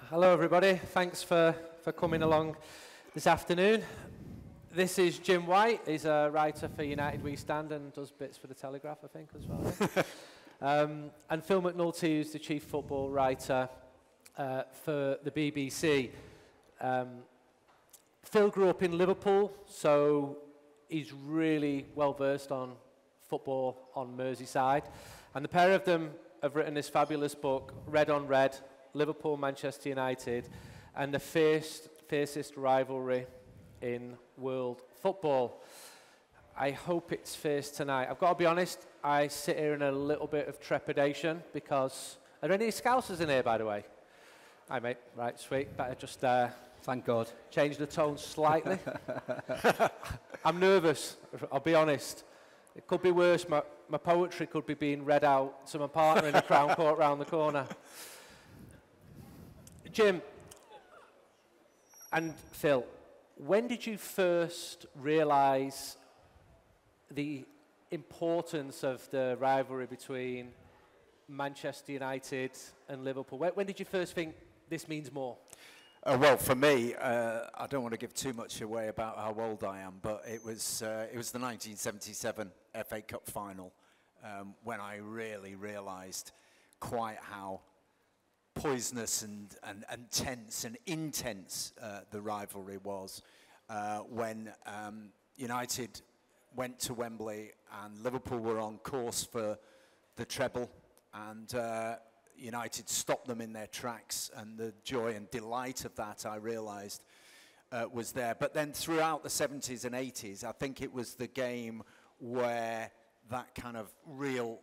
Hello everybody, thanks for coming along this afternoon. This is Jim White, he's a writer for United We Stand and does bits for the Telegraph, I think, as well. And Phil McNulty, who's the chief football writer for the BBC. Phil grew up in Liverpool, so he's really well versed on football on Merseyside. And the pair of them have written this fabulous book, Red on Red, Liverpool, Manchester United, and the fiercest rivalry in world football. I hope it's fierce tonight. I've got to be honest, I sit here in a little bit of trepidation because... Are there any Scousers in here, by the way? Hi, mate. Right, sweet. Better just... Thank God. Change the tone slightly. I'm nervous, I'll be honest. It could be worse. My poetry could be being read out to my partner in the Crown Court round the corner. Jim and Phil, when did you first realise the importance of the rivalry between Manchester United and Liverpool? When did you first think this means more? Well, for me, I don't want to give too much away about how old I am, but it was the 1977 FA Cup final when I really realised quite how poisonous and tense and intense the rivalry was when United went to Wembley and Liverpool were on course for the treble, and United stopped them in their tracks, and the joy and delight of that, I realised, was there. But then throughout the 70s and 80s, I think it was the game where that kind of real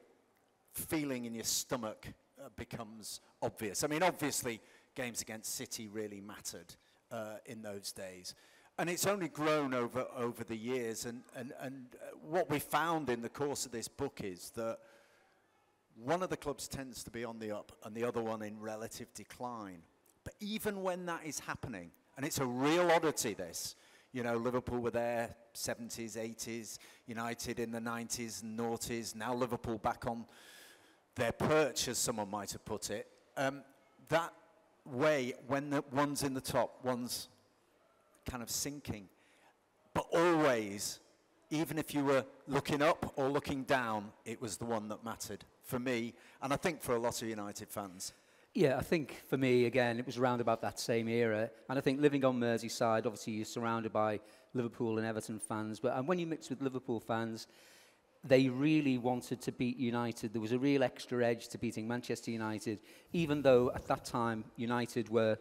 feeling in your stomach becomes obvious. I mean, obviously, games against City really mattered in those days. And it's only grown over the years. And what we found in the course of this book is that one of the clubs tends to be on the up and the other one in relative decline. But even when that is happening, and it's a real oddity, this, you know, Liverpool were there, 70s, 80s, United in the 90s and noughties, now Liverpool back on their perch, as someone might have put it. That way, when the one's in the top, one's kind of sinking. But always, even if you were looking up or looking down, it was the one that mattered for me, and I think for a lot of United fans. Yeah, I think for me, again, it was around about that same era. And I think living on Merseyside, obviously you're surrounded by Liverpool and Everton fans. But when you mix with Liverpool fans, they really wanted to beat United. There was a real extra edge to beating Manchester United, even though at that time United were,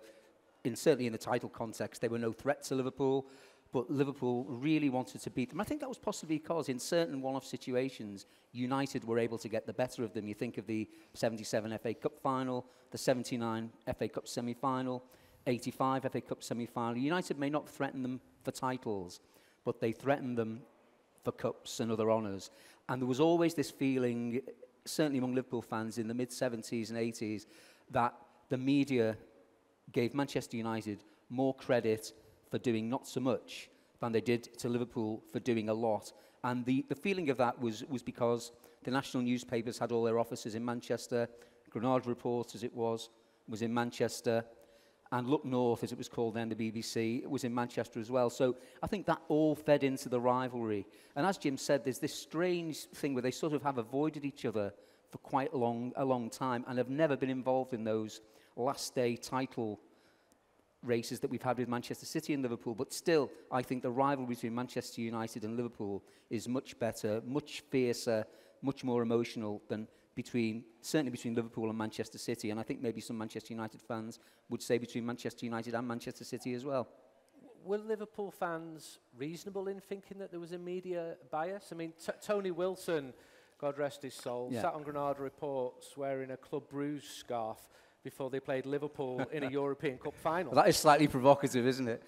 certainly in the title context, they were no threat to Liverpool. But Liverpool really wanted to beat them. I think that was possibly because in certain one-off situations, United were able to get the better of them. You think of the 77 FA Cup final, the 79 FA Cup semi-final, 85 FA Cup semi-final. United may not threaten them for titles, but they threatened them for cups and other honours. And there was always this feeling, certainly among Liverpool fans in the mid-70s and 80s, that the media gave Manchester United more credit for doing not so much than they did to Liverpool for doing a lot. And the feeling of that was because the national newspapers had all their offices in Manchester, Granada Report, as it was in Manchester, and Look North, as it was called then, the BBC, it was in Manchester as well. So I think that all fed into the rivalry. And as Jim said, there's this strange thing where they sort of have avoided each other for quite a long time and have never been involved in those last-day title races that we've had with Manchester City and Liverpool. But still, I think the rivalry between Manchester United and Liverpool is much better, much fiercer, much more emotional than certainly between Liverpool and Manchester City, and I think maybe some Manchester United fans would say between Manchester United and Manchester City as well. Were Liverpool fans reasonable in thinking that there was a media bias? I mean, Tony Wilson, God rest his soul, sat on Granada Reports wearing a Club Brugge scarf before they played Liverpool in a European Cup final. Well, that is slightly provocative, isn't it?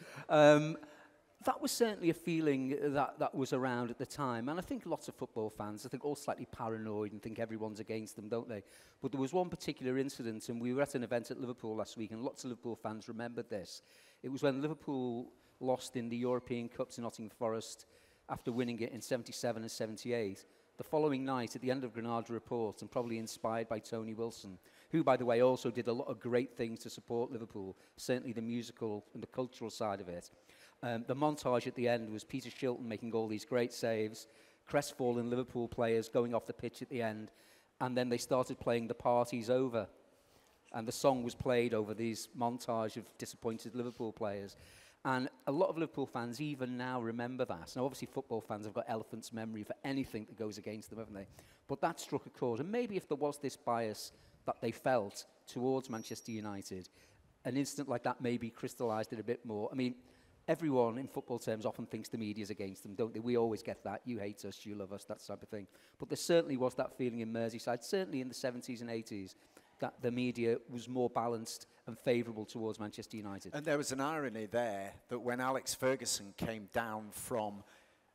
That was certainly a feeling that was around at the time. And I think lots of football fans, I think all slightly paranoid and think everyone's against them, don't they? But there was one particular incident, and we were at an event at Liverpool last week, and lots of Liverpool fans remembered this. It was when Liverpool lost in the European Cup to Nottingham Forest after winning it in 77 and 78. the following night at the end of Granada Report, and probably inspired by Tony Wilson, who, by the way, also did a lot of great things to support Liverpool, certainly the musical and the cultural side of it. The montage at the end was Peter Shilton making all these great saves, crestfallen Liverpool players going off the pitch at the end, and then they started playing The Party's Over. And the song was played over these montage of disappointed Liverpool players. And a lot of Liverpool fans even now remember that. Now, obviously, football fans have got elephant's memory for anything that goes against them, haven't they? But that struck a chord. And maybe if there was this bias that they felt towards Manchester United, an incident like that maybe crystallised it a bit more. I mean, everyone in football terms often thinks the media's against them, don't they? We always get that. You hate us, you love us, that type of thing. But there certainly was that feeling in Merseyside, certainly in the 70s and 80s, that the media was more balanced and favourable towards Manchester United. And there was an irony there that when Alex Ferguson came down from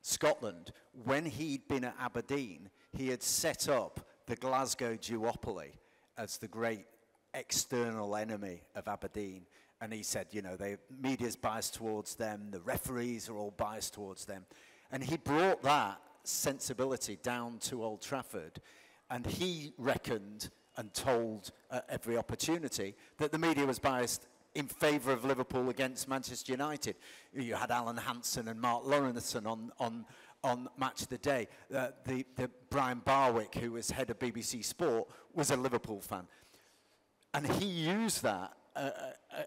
Scotland, when he'd been at Aberdeen, he had set up the Glasgow duopoly as the great external enemy of Aberdeen. And he said, you know, the media's biased towards them, the referees are all biased towards them. And he brought that sensibility down to Old Trafford, and he reckoned and told at every opportunity that the media was biased in favour of Liverpool against Manchester United. You had Alan Hansen and Mark Lawrenson on Match of the Day. The Brian Barwick, who was head of BBC Sport, was a Liverpool fan. And he used that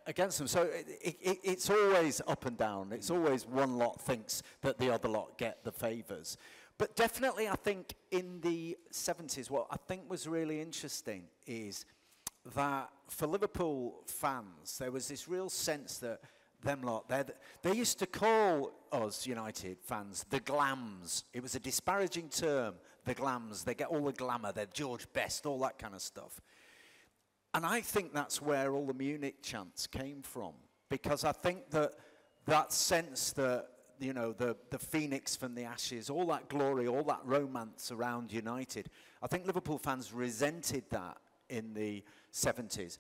against them. So it's always up and down. It's always one lot thinks that the other lot get the favours. But definitely, I think in the 70s, what I think was really interesting is that for Liverpool fans, there was this real sense that them lot, they used to call us United fans the glams. It was a disparaging term, the glams. They get all the glamour, they're George Best, all that kind of stuff. And I think that's where all the Munich chants came from, because I think that sense that, you know, the phoenix from the ashes, all that glory, all that romance around United. I think Liverpool fans resented that in the 70s.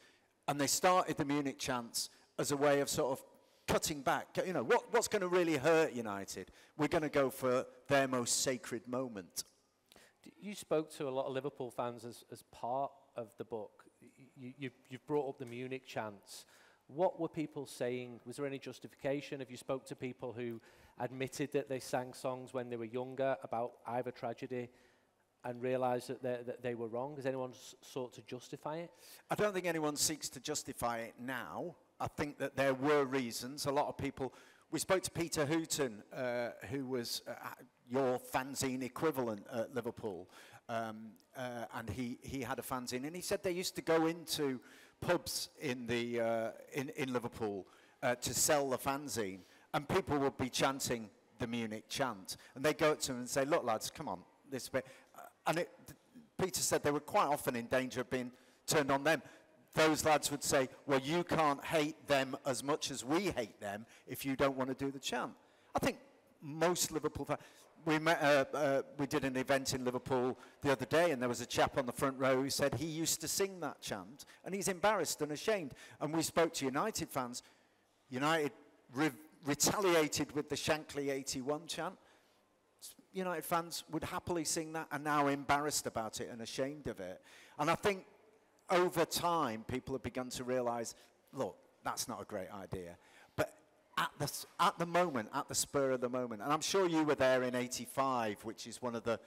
And they started the Munich chants as a way of sort of cutting back. You know, what's going to really hurt United? We're going to go for their most sacred moment. You spoke to a lot of Liverpool fans as part of the book. You've brought up the Munich chants. What were people saying? Was there any justification? Have you spoke to people who admitted that they sang songs when they were younger about either tragedy and realised that they were wrong? Has anyone sought to justify it? I don't think anyone seeks to justify it now. I think that there were reasons. A lot of people... We spoke to Peter Hooton, who was your fanzine equivalent at Liverpool, and he had a fanzine, and he said they used to go into pubs in Liverpool to sell the fanzine, and people would be chanting the Munich chant, and they'd go up to them and say, "Look, lads, come on, this bit." Peter said they were quite often in danger of being turned on them. Those lads would say, "Well, you can't hate them as much as we hate them if you don't want to do the chant." I think most Liverpool fans... We did an event in Liverpool the other day, and there was a chap on the front row who said he used to sing that chant, and he's embarrassed and ashamed. And we spoke to United fans. United retaliated with the Shankly 81 chant. United fans would happily sing that, and now embarrassed about it and ashamed of it. And I think over time, people have begun to realise, look, that's not a great idea. But at the moment, at the spur of the moment, and I'm sure you were there in '85, which is one of the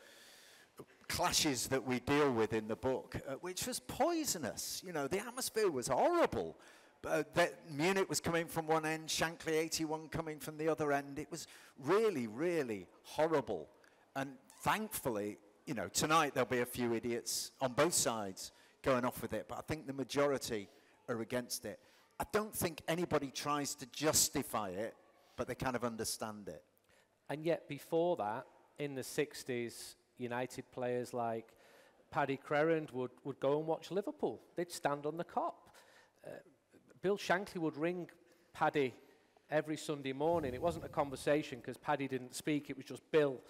clashes that we deal with in the book, which was poisonous. You know, the atmosphere was horrible. Munich was coming from one end, Shankly 81 coming from the other end. It was really, really horrible. And thankfully, you know, tonight there'll be a few idiots on both sides going off with it, but I think the majority are against it. I don't think anybody tries to justify it, but they kind of understand it. And yet before that, in the 60s, United players like Paddy Crerand would go and watch Liverpool. They'd stand on the Kop. Bill Shankly would ring Paddy every Sunday morning. It wasn't a conversation because Paddy didn't speak. It was just Bill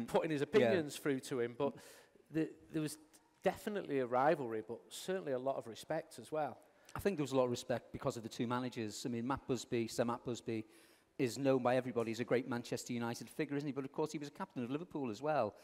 putting his opinions through to him. But there was definitely a rivalry, but certainly a lot of respect as well. I think there was a lot of respect because of the two managers. I mean, Sir Matt Busby, is known by everybody as a great Manchester United figure, isn't he? But of course, he was a captain of Liverpool as well.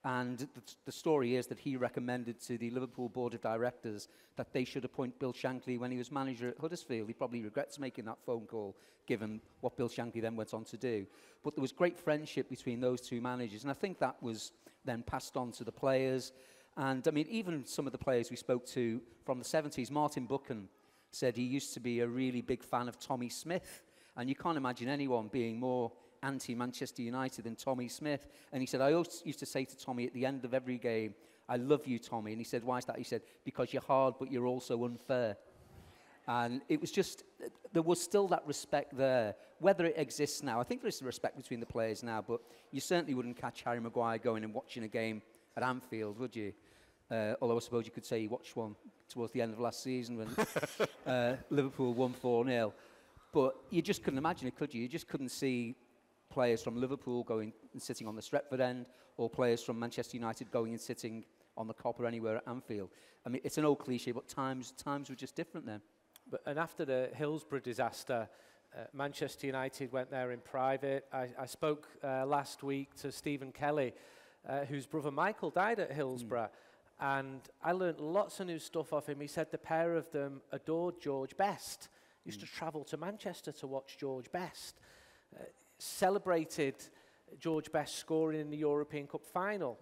And the story is that he recommended to the Liverpool Board of Directors that they should appoint Bill Shankly when he was manager at Huddersfield. He probably regrets making that phone call, given what Bill Shankly then went on to do. But there was great friendship between those two managers, and I think that was then passed on to the players. And, I mean, even some of the players we spoke to from the 70s, Martin Buchan said he used to be a really big fan of Tommy Smith. And you can't imagine anyone being more anti-Manchester United than Tommy Smith. And he said, I always used to say to Tommy at the end of every game, I love you, Tommy. And he said, why is that? He said, because you're hard, but you're also unfair. And it was just, there was still that respect there. Whether it exists now, I think there is respect between the players now, but you certainly wouldn't catch Harry Maguire going and watching a game at Anfield, would you? Although I suppose you could say he watched one towards the end of last season when Liverpool won 4-0. But you just couldn't imagine it, could you? You just couldn't see players from Liverpool going and sitting on the Stretford end, or players from Manchester United going and sitting on the Cop or anywhere at Anfield. I mean, it's an old cliche, but times were just different then. And after the Hillsborough disaster, Manchester United went there in private. I spoke last week to Stephen Kelly, whose brother Michael died at Hillsborough, and I learned lots of new stuff off him. He said the pair of them adored George Best. Used to travel to Manchester to watch George Best. Celebrated George Best scoring in the European Cup final.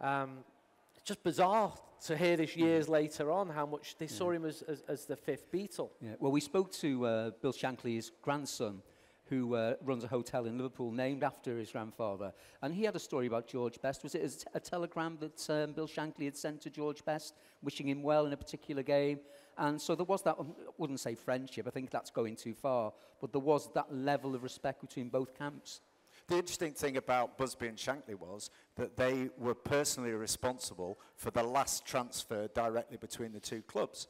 It's just bizarre to hear this years later on how much they saw him as the fifth Beatle. Yeah. Well, we spoke to Bill Shankly's grandson, who runs a hotel in Liverpool named after his grandfather, and he had a story about George Best. Was it a telegram that Bill Shankly had sent to George Best, wishing him well in a particular game? And so there was that, I wouldn't say friendship, I think that's going too far, but there was that level of respect between both camps. The interesting thing about Busby and Shankly was that they were personally responsible for the last transfer directly between the two clubs.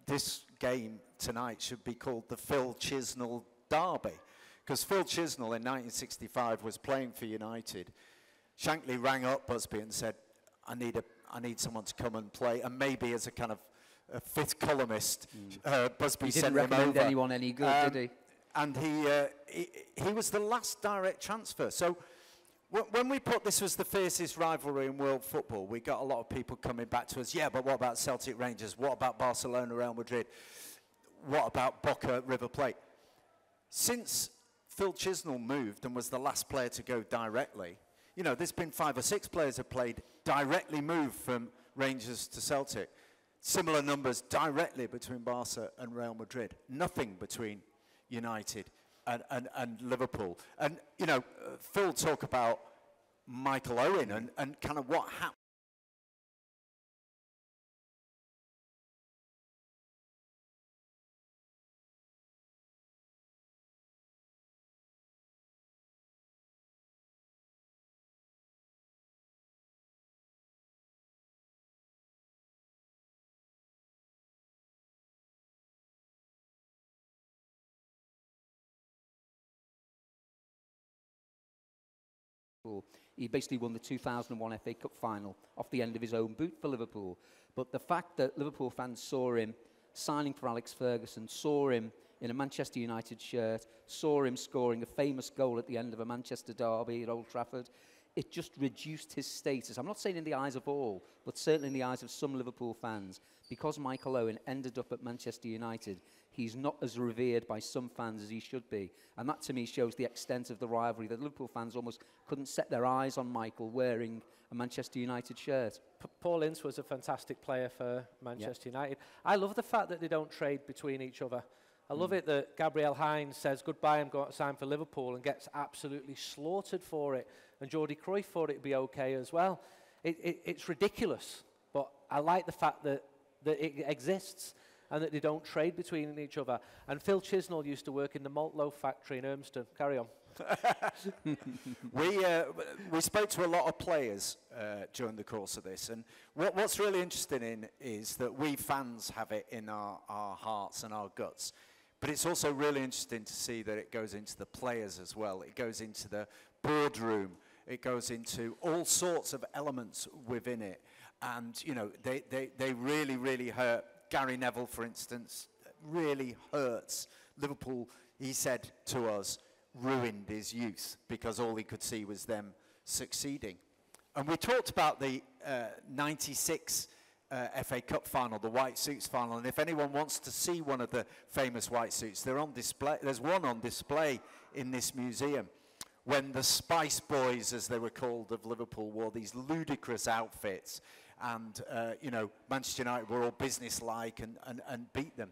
This game tonight should be called the Phil Chisnell Derby, because Phil Chisnell in 1965 was playing for United. Shankly rang up Busby and said, I need someone to come and play, and maybe as a kind of a fifth columnist, Busby sent him over. He didn't recommend anyone any good, did he? And he was the last direct transfer. So when we put this was the fiercest rivalry in world football, we got a lot of people coming back to us, yeah, but what about Celtic Rangers? What about Barcelona, Real Madrid? What about Boca, River Plate? Since Phil Chisnell moved and was the last player to go directly, you know, there's been 5 or 6 players who played directly moved from Rangers to Celtic. Similar numbers directly between Barca and Real Madrid. Nothing between United and Liverpool. And, you know, Phil talk about Michael Owen and kind of what happened. He basically won the 2001 FA Cup final off the end of his own boot for Liverpool. But the fact that Liverpool fans saw him signing for Alex Ferguson, saw him in a Manchester United shirt, saw him scoring a famous goal at the end of a Manchester derby at Old Trafford, it just reduced his status. I'm not saying in the eyes of all, but certainly in the eyes of some Liverpool fans. Because Michael Owen ended up at Manchester United, he's not as revered by some fans as he should be. And that, to me, shows the extent of the rivalry, that Liverpool fans almost couldn't set their eyes on Michael wearing a Manchester United shirt. Paul Ince was a fantastic player for Manchester United. I love the fact that they don't trade between each other. I love it that Gabriel Hines says, goodbye, I'm going to sign for Liverpool, and gets absolutely slaughtered for it. And Jordi Cruyff thought it'd be okay as well. It's ridiculous, but I like the fact that it exists and that they don't trade between each other. And Phil Chisnell used to work in the malt loaf factory in Urmston. Carry on. We spoke to a lot of players during the course of this, and what's really interesting in is that we fans have it in our hearts and our guts. But it's also really interesting to see that it goes into the players as well. It goes into the boardroom. It goes into all sorts of elements within it. And, you know, they really, really hurt. Gary Neville, for instance, really hurts. Liverpool, he said to us, ruined his youth because all he could see was them succeeding. And we talked about the 96 FA Cup final, the white suits final, and if anyone wants to see one of the famous white suits, they're on display. There's one on display in this museum when the Spice Boys, as they were called, of Liverpool, wore these ludicrous outfits, and you know, Manchester United were all businesslike and beat them.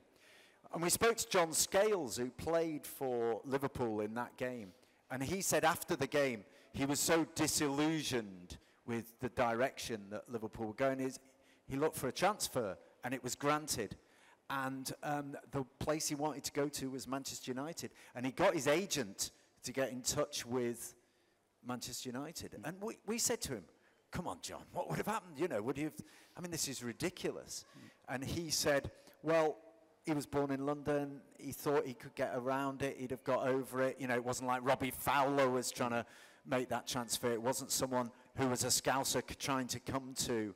And we spoke to John Scales, who played for Liverpool in that game, and he said after the game he was so disillusioned with the direction that Liverpool were going. He looked for a transfer, and it was granted. And the place he wanted to go to was Manchester United. And he got his agent to get in touch with Manchester United. And we said to him, come on, John, what would have happened? You know, would you have, I mean, this is ridiculous. And he said, well, he was born in London. He thought he could get around it. He'd have got over it. You know, it wasn't like Robbie Fowler was trying to make that transfer. It wasn't someone who was a Scouser trying to come to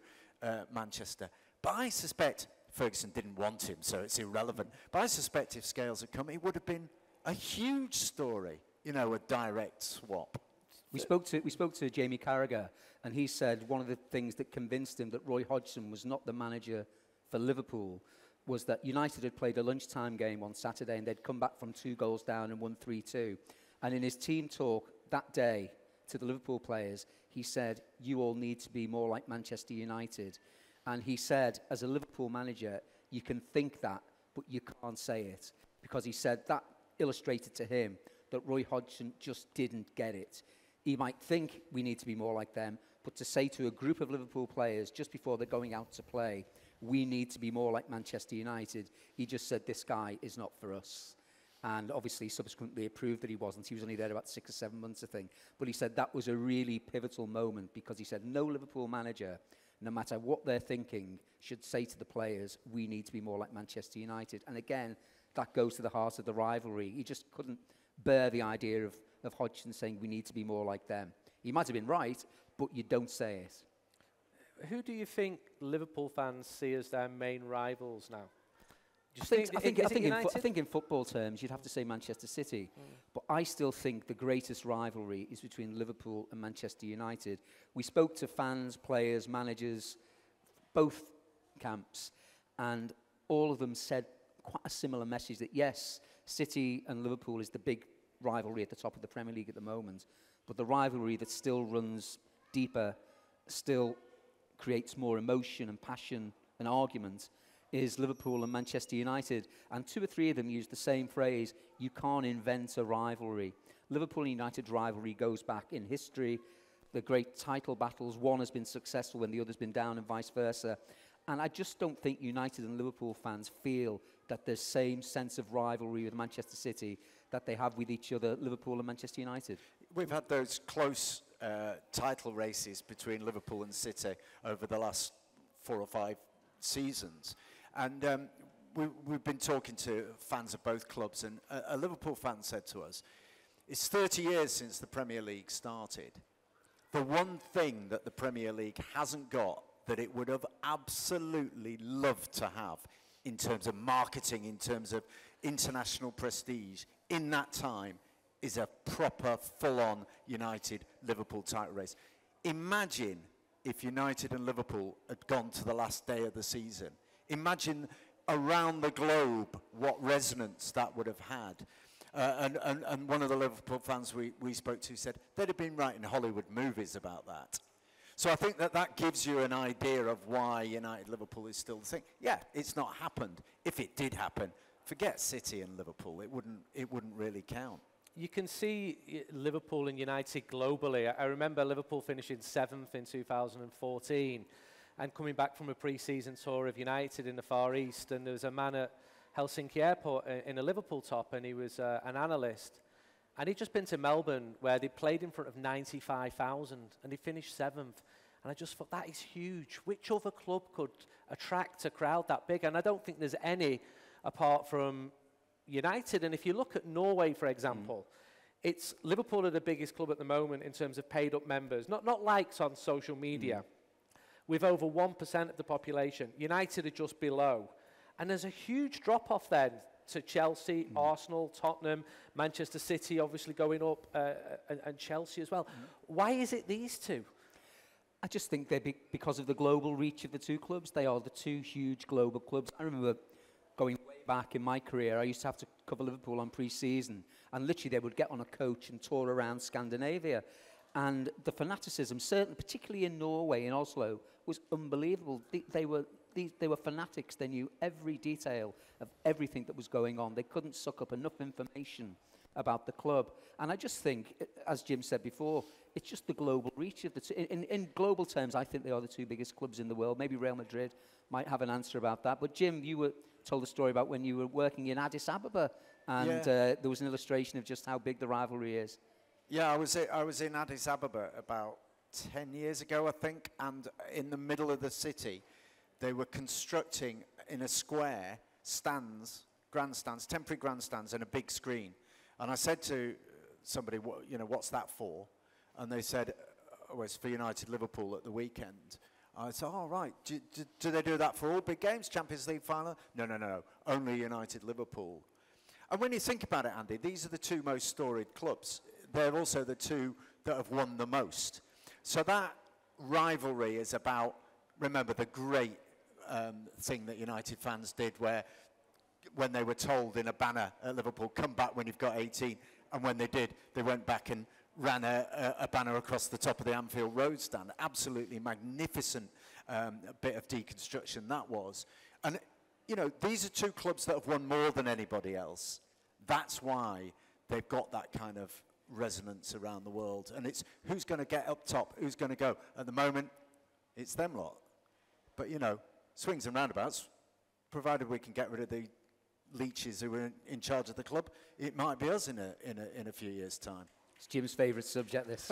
Manchester. But I suspect Ferguson didn't want him, so it's irrelevant. But I suspect if Scales had come, it would have been a huge story, you know, a direct swap. We spoke to Jamie Carragher, and he said one of the things that convinced him that Roy Hodgson was not the manager for Liverpool was that United had played a lunchtime game on Saturday, and they'd come back from 2 goals down and won 3-2. And in his team talk that day to the Liverpool players, he said, you all need to be more like Manchester United. And he said, as a Liverpool manager, you can think that, but you can't say it. Because he said that illustrated to him that Roy Hodgson just didn't get it. He might think we need to be more like them, but to say to a group of Liverpool players just before they're going out to play, we need to be more like Manchester United, he just said, this guy is not for us. And obviously subsequently it proved that he wasn't. He was only there about 6 or 7 months, I think. But he said that was a really pivotal moment, because he said no Liverpool manager, no matter what they're thinking, should say to the players, we need to be more like Manchester United. And again, that goes to the heart of the rivalry. He just couldn't bear the idea of Hodgson saying we need to be more like them. He might have been right, but you don't say it. Who do you think Liverpool fans see as their main rivals now? I think in football terms, you'd have to say Manchester City. But I still think the greatest rivalry is between Liverpool and Manchester United. We spoke to fans, players, managers, both camps, and all of them said quite a similar message that, yes, City and Liverpool is the big rivalry at the top of the Premier League at the moment, but the rivalry that still runs deeper, still creates more emotion and passion and argument, is Liverpool and Manchester United. And 2 or 3 of them use the same phrase, you can't invent a rivalry. Liverpool and United rivalry goes back in history, the great title battles. One has been successful when the other's been down and vice versa. And I just don't think United and Liverpool fans feel that the same sense of rivalry with Manchester City that they have with each other, Liverpool and Manchester United. We've had those close title races between Liverpool and City over the last 4 or 5 seasons. And we've been talking to fans of both clubs, and a Liverpool fan said to us, it's 30 years since the Premier League started. The one thing that the Premier League hasn't got that it would have absolutely loved to have in terms of marketing, in terms of international prestige, in that time, is a proper, full-on United-Liverpool title race. Imagine if United and Liverpool had gone to the last day of the season. Imagine around the globe what resonance that would have had. And one of the Liverpool fans we spoke to said they'd have been writing Hollywood movies about that. So I think that gives you an idea of why United-Liverpool is still the thing. Yeah, it's not happened. If it did happen, forget City and Liverpool. It wouldn't really count. You can see Liverpool and United globally. I remember Liverpool finishing 7th in 2014 and coming back from a pre-season tour of United in the Far East, and there was a man at Helsinki Airport in a Liverpool top, and he was an analyst. And he'd just been to Melbourne, where they played in front of 95,000, and he finished 7th. And I just thought, that is huge. Which other club could attract a crowd that big? And I don't think there's any apart from United. And if you look at Norway, for example, it's Liverpool are the biggest club at the moment in terms of paid-up members, not likes on social media, with over 1% of the population. United are just below. And there's a huge drop-off then to Chelsea, Arsenal, Tottenham, Manchester City obviously going up, and Chelsea as well. Why is it these two? I just think because of the global reach of the two clubs, they are the two huge global clubs. I remember going way back in my career, I used to have to cover Liverpool on pre-season, and literally they would get on a coach and tour around Scandinavia. And the fanaticism, certainly, particularly in Norway, in Oslo, was unbelievable. They were fanatics. They knew every detail of everything that was going on. They couldn't suck up enough information about the club. And I just think, as Jim said before, it's just the global reach of the two. In global terms, I think they are the two biggest clubs in the world. Maybe Real Madrid might have an answer about that. But Jim, you told a story about when you were working in Addis Ababa, and there was an illustration of just how big the rivalry is. Yeah, I was in Addis Ababa about 10 years ago, I think, and in the middle of the city, they were constructing in a square stands, grandstands, temporary grandstands, and a big screen. And I said to somebody, what's that for? And they said, oh, it's for United Liverpool at the weekend. I said, oh, right. Do they do that for all big games, Champions League final? No. Only United Liverpool. And when you think about it, Andy, these are the two most storied clubs. They're also the two that have won the most. So that rivalry is about, remember, the great thing that United fans did where when they were told in a banner at Liverpool, come back when you've got 18, and when they did, they went back and ran a banner across the top of the Anfield Road stand. Absolutely magnificent bit of deconstruction that was. And, these are two clubs that have won more than anybody else. That's why they've got that kind of resonance around the world. And it's who's going to get up top, who's going to go. At the moment, it's them lot. But, swings and roundabouts, provided we can get rid of the leeches who are in charge of the club, it might be us in a few years' time. It's Jim's favourite subject, this.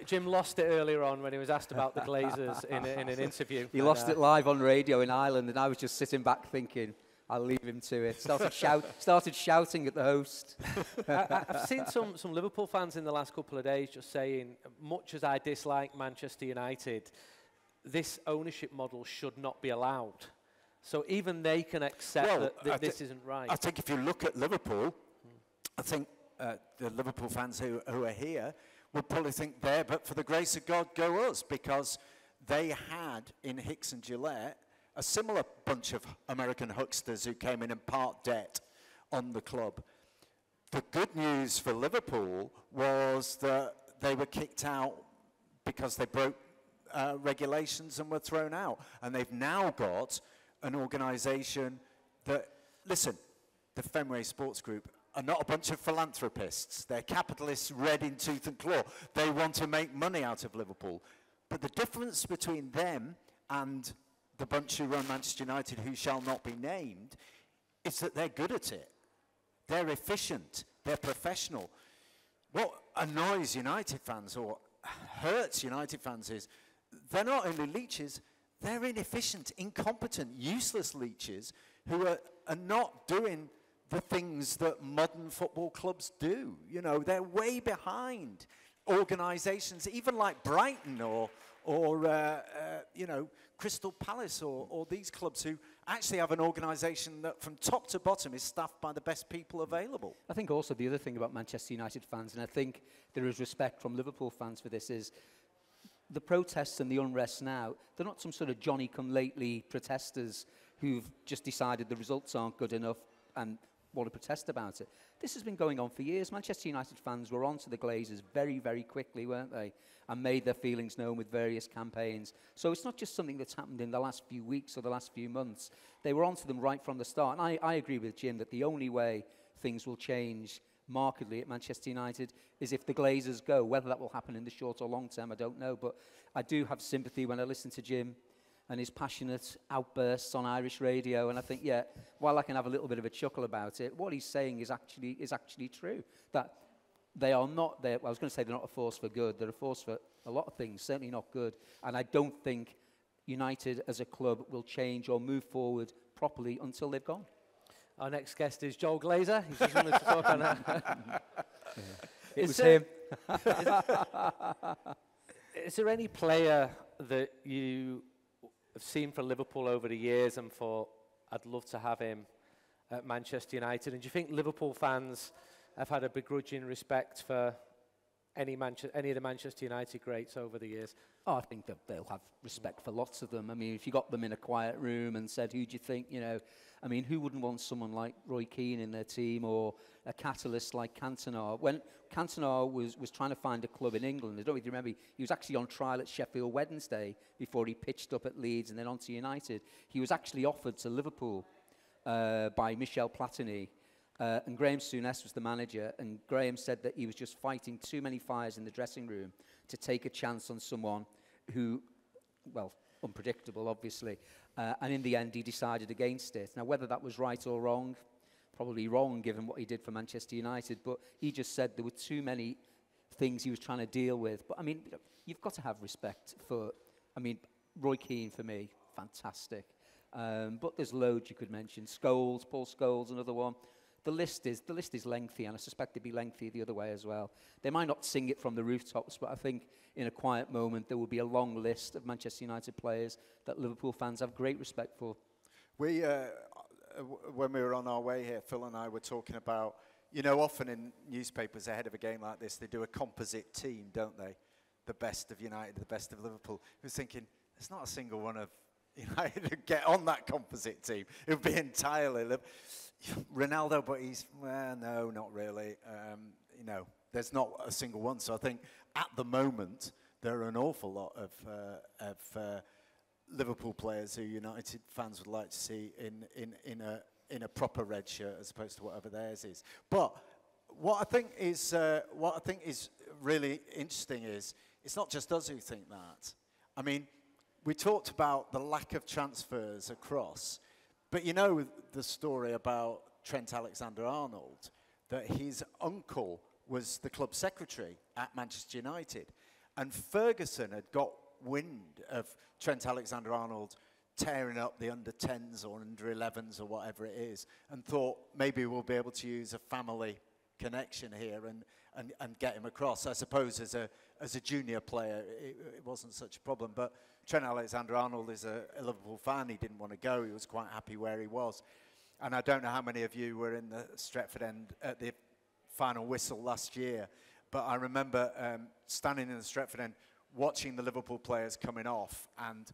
Jim lost it earlier on when he was asked about the Glazers in an interview. He lost it live on radio in Ireland, and I was just sitting back thinking, I'll leave him to it. Started shouting at the host. I've seen some Liverpool fans in the last couple of days just saying, much as I dislike Manchester United, this ownership model should not be allowed. So even they can accept that this isn't right. I think if you look at Liverpool, I think the Liverpool fans who are here would probably think there, but for the grace of God, go us, because they had in Hicks and Gillette a similar bunch of American hucksters who came in and part debt on the club. The good news for Liverpool was that they were kicked out because they broke regulations and were thrown out. And they've now got an organisation that, listen, the Fenway Sports Group are not a bunch of philanthropists. They're capitalists red in tooth and claw. They want to make money out of Liverpool. But the difference between them and the bunch who run Manchester United, who shall not be named, is that they're good at it. They're efficient. They're professional. What annoys United fans or hurts United fans is they're not only leeches, they're inefficient, incompetent, useless leeches who are not doing the things that modern football clubs do. They're way behind organisations, even like Brighton or Crystal Palace or these clubs who actually have an organisation that from top to bottom is staffed by the best people available. I think also the other thing about Manchester United fans, and I think there is respect from Liverpool fans for this, is the protests and the unrest now, they're not some sort of Johnny-come-lately protesters who've just decided the results aren't good enough and want to protest about it. This has been going on for years. Manchester United fans were onto the Glazers very, very quickly, weren't they? And made their feelings known with various campaigns. So it's not just something that's happened in the last few weeks or the last few months. They were onto them right from the start. And I agree with Jim that the only way things will change markedly at Manchester United is if the Glazers go. Whether that will happen in the short or long term, I don't know. But I do have sympathy when I listen to Jim and his passionate outbursts on Irish radio, and I think, while I can have a little bit of a chuckle about it, what he's saying is actually true. That they are not, I was going to say they're not a force for good, they're a force for a lot of things, certainly not good, and I don't think United as a club will change or move forward properly until they've gone. Our next guest is Joel Glazer. He's just wanted to talk on that. It was him. Is there any player that you have seen for Liverpool over the years and thought, I'd love to have him at Manchester United? And do you think Liverpool fans have had a begrudging respect for any of the Manchester United greats over the years? Oh, I think that they'll have respect for lots of them. I mean, if you got them in a quiet room and said, who do you think, you know, I mean, who wouldn't want someone like Roy Keane in their team, or a catalyst like Cantona? When Cantona was trying to find a club in England, I don't know if you remember, he was actually on trial at Sheffield Wednesday before he pitched up at Leeds and then on to United. He was actually offered to Liverpool by Michel Platini, and Graham Souness was the manager, and Graham said that he was just fighting too many fires in the dressing room to take a chance on someone who, well, unpredictable, obviously. And in the end, he decided against it. Now, whether that was right or wrong, probably wrong, given what he did for Manchester United, but he just said there were too many things he was trying to deal with. But, I mean, you've got to have respect for, I mean, Roy Keane, for me, fantastic. But there's loads you could mention. Scholes, Paul Scholes, another one. The list is lengthy, and I suspect it'd be lengthy the other way as well. They might not sing it from the rooftops, but I think in a quiet moment there will be a long list of Manchester United players that Liverpool fans have great respect for. We, when we were on our way here, Phil and I were talking about, you know, often in newspapers ahead of a game like this, they do a composite team, don't they? The best of United, the best of Liverpool. I was thinking, there's not a single one of United who get on that composite team. It would be entirely Ronaldo, but he's, well, no, not really. You know, there's not a single one. So I think at the moment, there are an awful lot of Liverpool players who United fans would like to see in a proper red shirt as opposed to whatever theirs is. But what I think is really interesting is it's not just us who think that. I mean, we talked about the lack of transfers across, but you know the story about Trent Alexander-Arnold, that his uncle was the club secretary at Manchester United, and Ferguson had got wind of Trent Alexander-Arnold tearing up the under-10s or under-11s or whatever it is, and thought maybe we'll be able to use a family connection here and get him across. I suppose as a junior player it wasn't such a problem, but Trent Alexander-Arnold is a Liverpool fan. He didn't want to go. He was quite happy where he was. And I don't know how many of you were in the Stretford end at the final whistle last year, but I remember standing in the Stretford end watching the Liverpool players coming off and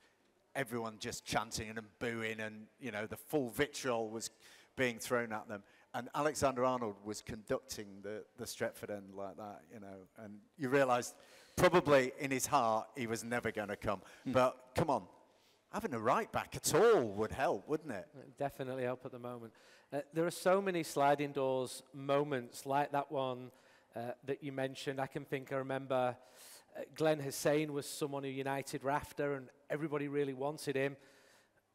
everyone just chanting and booing, and you know, the full vitriol was being thrown at them. And Alexander-Arnold was conducting the Stretford end like that, you know, and you realised probably in his heart he was never going to come. But come on, having a right back at all would help, wouldn't it? It'd definitely help at the moment. There are so many sliding doors moments like that one that you mentioned. I remember Glenn Hussein was someone who United were after, and everybody really wanted him.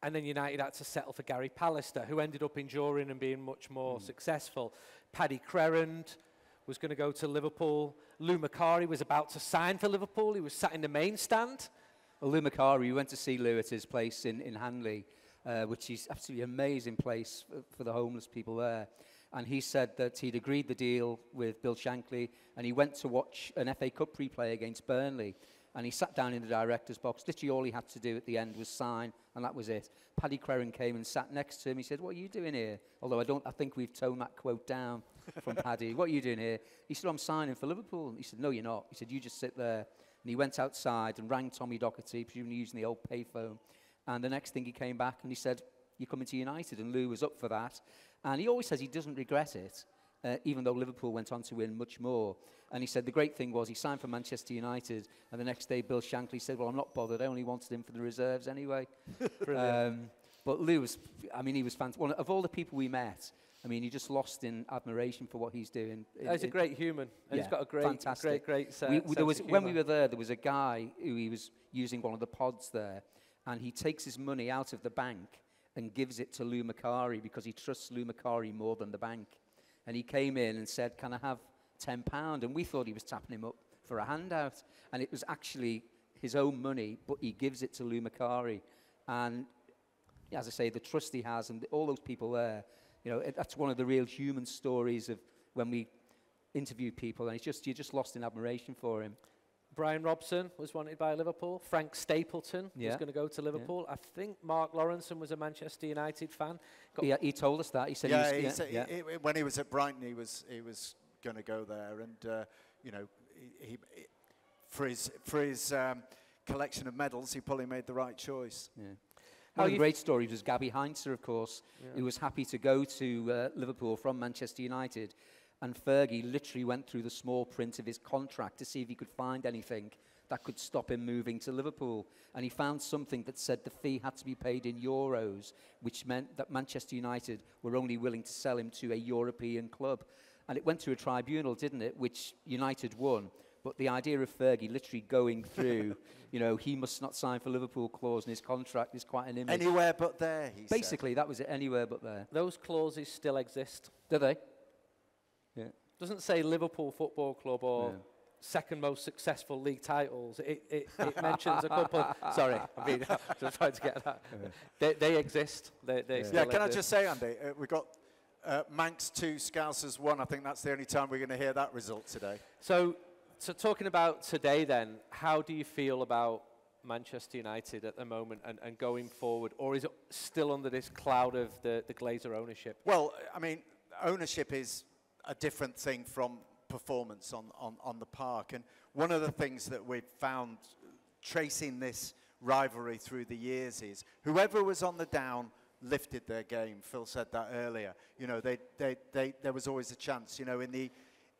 And then United had to settle for Gary Pallister, who ended up enduring and being much more successful. Paddy Crerand was going to go to Liverpool. Lou Macari was about to sign for Liverpool. He was sat in the main stand. Well, Lou Macari, we went to see Lou at his place in Hanley, which is absolutely amazing place for the homeless people there. And he said that he'd agreed the deal with Bill Shankly, and he went to watch an FA Cup replay against Burnley. And he sat down in the director's box. Literally all he had to do at the end was sign, and that was it. Paddy Crerand came and sat next to him. He said, "What are you doing here?" Although I think we've toned that quote down from Paddy. "What are you doing here?" He said, "I'm signing for Liverpool." And he said, "No, you're not." He said, "You just sit there." And he went outside and rang Tommy Docherty, presumably using the old payphone. And the next thing he came back and he said, "You're coming to United." And Lou was up for that. And he always says he doesn't regret it, even though Liverpool went on to win much more. And he said the great thing was he signed for Manchester United, and the next day Bill Shankly said, "Well, I'm not bothered. I only wanted him for the reserves anyway." But Lou was, I mean, he was fantastic. Well, of all the people we met, I mean, he just lost in admiration for what he's doing. He's a great human. And he's got a great sense of when we were there was a guy who he was using one of the pods there, and he takes his money out of the bank and gives it to Lou Macari because he trusts Lou Macari more than the bank. And he came in and said, "Can I have £10? And we thought he was tapping him up for a handout. And it was actually his own money, but he gives it to Lou Macari. And as I say, the trust he has and all those people there, you know, that's one of the real human stories of when we interview people. And you're just lost in admiration for him. Brian Robson was wanted by Liverpool. Frank Stapleton was going to go to Liverpool. I think Mark Lawrenson was a Manchester United fan. He told us that. He said when he was at Brighton, he was going to go there, and you know, for his collection of medals, he probably made the right choice. Yeah. One of the great stories was Gabby Heinzer, of course, who was happy to go to Liverpool from Manchester United. And Fergie literally went through the small print of his contract to see if he could find anything that could stop him moving to Liverpool. And he found something that said the fee had to be paid in euros, which meant that Manchester United were only willing to sell him to a European club. And it went to a tribunal, didn't it, which United won. But the idea of Fergie literally going through, you know, he must not sign for Liverpool clause in his contract is quite an image. Anywhere but there, he Basically, said. that was it, anywhere but there. Those clauses still exist. Do they? Yeah. Doesn't say Liverpool Football Club or second most successful league titles. It mentions a couple. Sorry, I mean, just trying to get that. They exist. They still can I exist. just say, Andy, we've got Manx 2, Scousers 1. I think that's the only time we're going to hear that result today. So talking about today then, how do you feel about Manchester United at the moment and going forward? Or is it still under this cloud of the Glazer ownership? Well, I mean, ownership is a different thing from performance on the park. And one of the things that we've found tracing this rivalry through the years is whoever was on the down lifted their game. Phil said that earlier. You know, there was always a chance. You know, in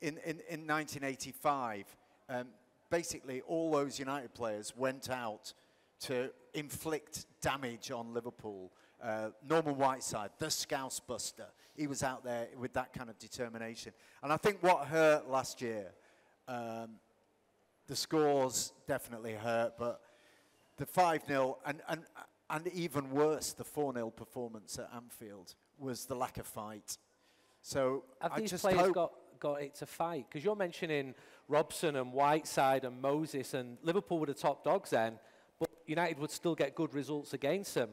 1985, basically all those United players went out to inflict damage on Liverpool. Norman Whiteside, the Scouse Buster, he was out there with that kind of determination. And I think what hurt last year, the scores definitely hurt, but the 5-0 and even worse, the 4-0 performance at Anfield was the lack of fight. So have these players got it to fight? Because you're mentioning Robson and Whiteside and Moses, and Liverpool were the top dogs then, but United would still get good results against them.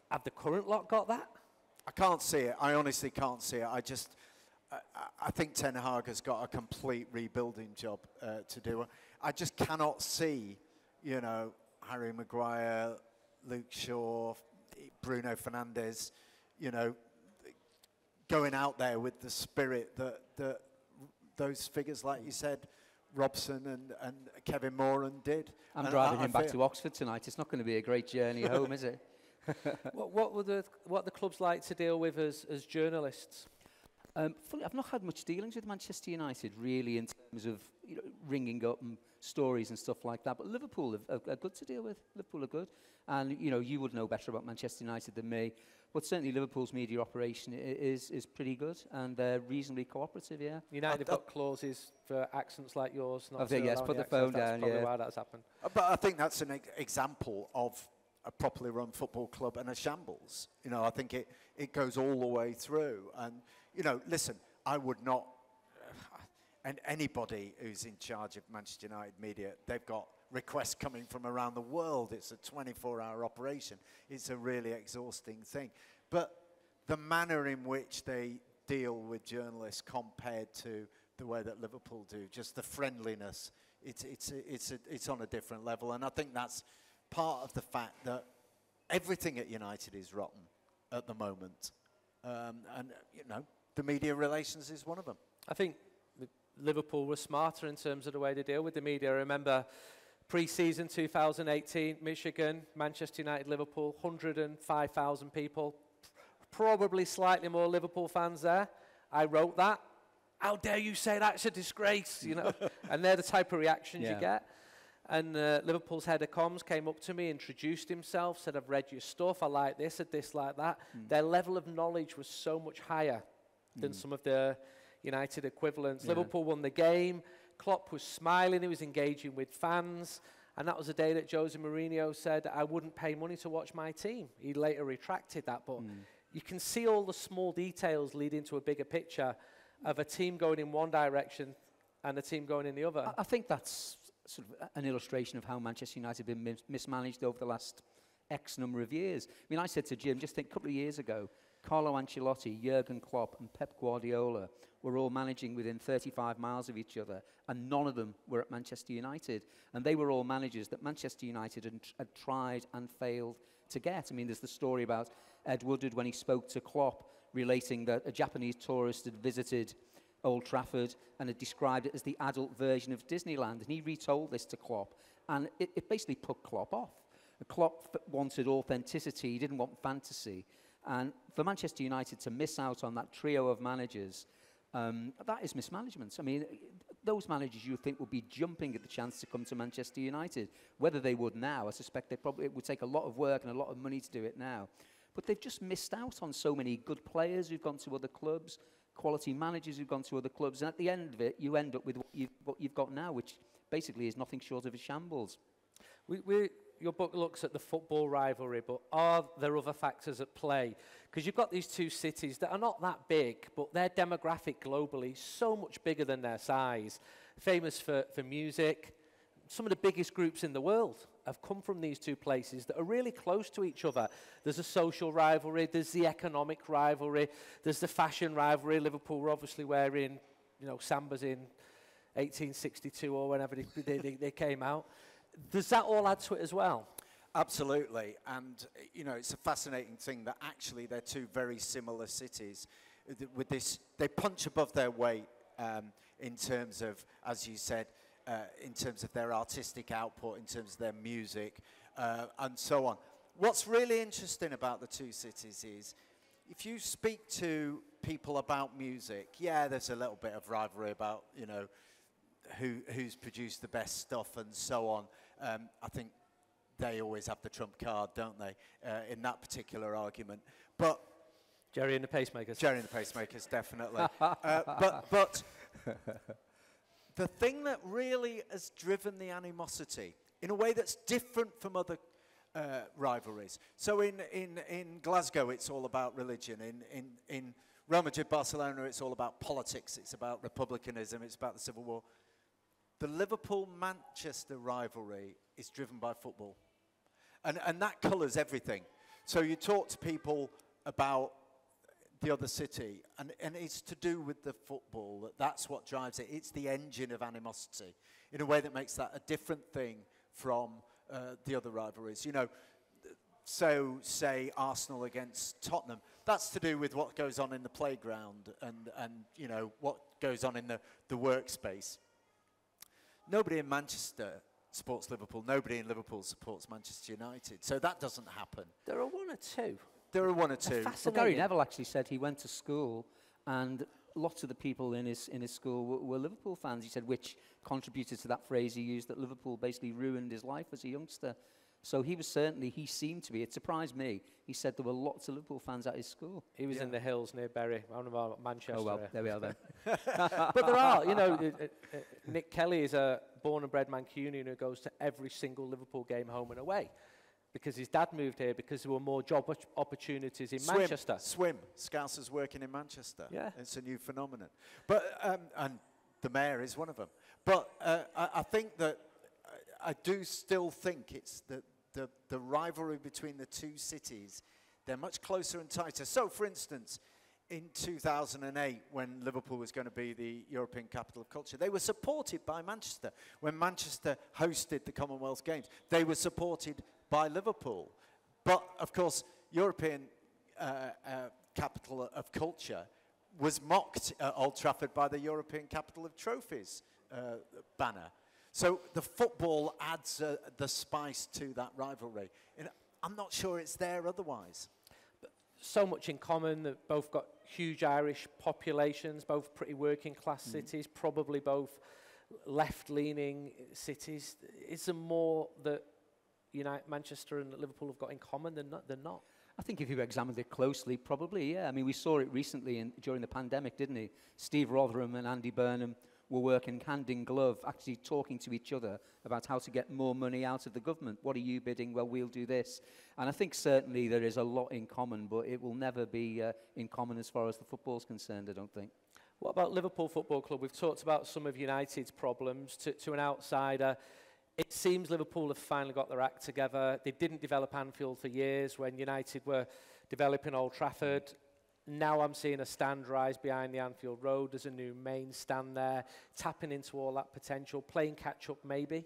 Have the current lot got that? I can't see it. I honestly can't see it. I think Ten Hag has got a complete rebuilding job to do. I just cannot see, you know, Harry Maguire, Luke Shaw, Bruno Fernandes, you know, going out there with the spirit that those figures, like you said, Robson and Kevin Moran did. I'm driving him back to Oxford tonight. It's not going to be a great journey home, is it? What the clubs like to deal with as journalists? Fully, I've not had much dealings with Manchester United, really, in terms of ringing up and stories and stuff like that. But Liverpool are good to deal with. Liverpool are good. And, you know, you would know better about Manchester United than me. But certainly Liverpool's media operation is pretty good, and they're reasonably cooperative, yeah. United have got clauses for accents like yours. Not I think, yes, put the phone down, that's probably why that's happened. But I think that's an example of a properly run football club and a shambles. You know, I think it goes all the way through. And, you know, listen, I would not, and anybody who's in charge of Manchester United media, they've got requests coming from around the world. It's a 24-hour operation. It's a really exhausting thing. But the manner in which they deal with journalists compared to the way that Liverpool do, just the friendliness, it's on a different level. And I think that's part of the fact that everything at United is rotten at the moment. And, you know, the media relations is one of them. I think Liverpool were smarter in terms of the way they deal with the media. I remember pre-season 2018, Michigan, Manchester United, Liverpool, 105,000 people. Probably slightly more Liverpool fans there. I wrote that. How dare you say that's a disgrace, you know? And they're the type of reactions you get. And Liverpool's head of comms came up to me, introduced himself, said, I've read your stuff, I like this, I dislike that. Their level of knowledge was so much higher than some of the United equivalents. Liverpool won the game. Klopp was smiling, he was engaging with fans. And that was the day that Jose Mourinho said, I wouldn't pay money to watch my team. He later retracted that, but you can see all the small details leading to a bigger picture of a team going in one direction and a team going in the other. I think that's sort of an illustration of how Manchester United have been mismanaged over the last X number of years. I mean, I said to Jim, just think a couple of years ago, Carlo Ancelotti, Jurgen Klopp and Pep Guardiola were all managing within 35 miles of each other, and none of them were at Manchester United. And they were all managers that Manchester United had tried and failed to get. I mean, there's the story about Ed Woodward when he spoke to Klopp, relating that a Japanese tourist had visited Old Trafford and had described it as the adult version of Disneyland. And he retold this to Klopp, and it basically put Klopp off. Klopp wanted authenticity, he didn't want fantasy. And for Manchester United to miss out on that trio of managers, that is mismanagement. I mean, those managers you would think would be jumping at the chance to come to Manchester United. Whether they would now, I suspect it would take a lot of work and a lot of money to do it now. But they've just missed out on so many good players who've gone to other clubs, quality managers who've gone to other clubs, and at the end of it, you end up with what you've got now, which basically is nothing short of a shambles. Your book looks at the football rivalry, but are there other factors at play? Because you've got these two cities that are not that big, but their demographic globally so much bigger than their size. Famous for music. Some of the biggest groups in the world have come from these two places that are really close to each other. There's a social rivalry, there's the economic rivalry, there's the fashion rivalry. Liverpool were obviously wearing, Sambas in 1862 or whenever they came out. Does that all add to it as well? Absolutely, and it's a fascinating thing that actually they're two very similar cities. With this, they punch above their weight in terms of, as you said, in terms of their artistic output, in terms of their music, and so on. What's really interesting about the two cities is, if you speak to people about music, yeah, there's a little bit of rivalry about who's produced the best stuff and so on. I think they always have the trump card, don't they, in that particular argument. But Jerry and the Pacemakers. Jerry and the Pacemakers, definitely. But the thing that really has driven the animosity in a way that's different from other rivalries. So in Glasgow, it's all about religion. In Real Madrid, Barcelona, it's all about politics. It's about republicanism. It's about the Civil War. The Liverpool-Manchester rivalry is driven by football. And that colours everything. So you talk to people about the other city, and it's to do with the football. That's what drives it. It's the engine of animosity in a way that makes that a different thing from the other rivalries. So say Arsenal against Tottenham. That's to do with what goes on in the playground and what goes on in the workspace. Nobody in Manchester supports Liverpool. Nobody in Liverpool supports Manchester United. So that doesn't happen. There are one or two. There are one or two. Well, Gary Neville actually said he went to school and lots of the people in his school were Liverpool fans. He said, which contributed to that phrase he used, that Liverpool basically ruined his life as a youngster. So he seemed to be, it surprised me, he said there were lots of Liverpool fans at his school. He was in the hills near Bury, one of our Manchester. Oh, well, there we are then. But there are, Nick Kelly is a born and bred Mancunian who goes to every single Liverpool game home and away because his dad moved here because there were more job opportunities in Manchester. Scousers working in Manchester. Yeah. It's a new phenomenon. But, and the mayor is one of them. But I think that, I do still think it's the rivalry between the two cities. They're much closer and tighter. So, for instance, in 2008, when Liverpool was going to be the European capital of culture, they were supported by Manchester. When Manchester hosted the Commonwealth Games, they were supported by Liverpool. But, of course, European capital of culture was mocked at Old Trafford by the European capital of trophies banner. So the football adds the spice to that rivalry. And I'm not sure it's there otherwise. But so much in common. They've both got huge Irish populations, both pretty working class cities, probably both left-leaning cities. Is there more that Manchester and Liverpool have got in common than not? I think if you examined it closely, probably, yeah. I mean, we saw it recently during the pandemic, didn't he? Steve Rotherham and Andy Burnham were working hand in glove, actually talking to each other about how to get more money out of the government. What are you bidding? Well, we'll do this. And I think certainly there is a lot in common, but it will never be in common as far as the football's concerned, I don't think. What about Liverpool Football Club? We've talked about some of United's problems. To an outsider, it seems Liverpool have finally got their act together. They didn't develop Anfield for years when United were developing Old Trafford. Now I'm seeing a stand rise behind the Anfield Road. There's a new main stand there, tapping into all that potential, playing catch-up maybe.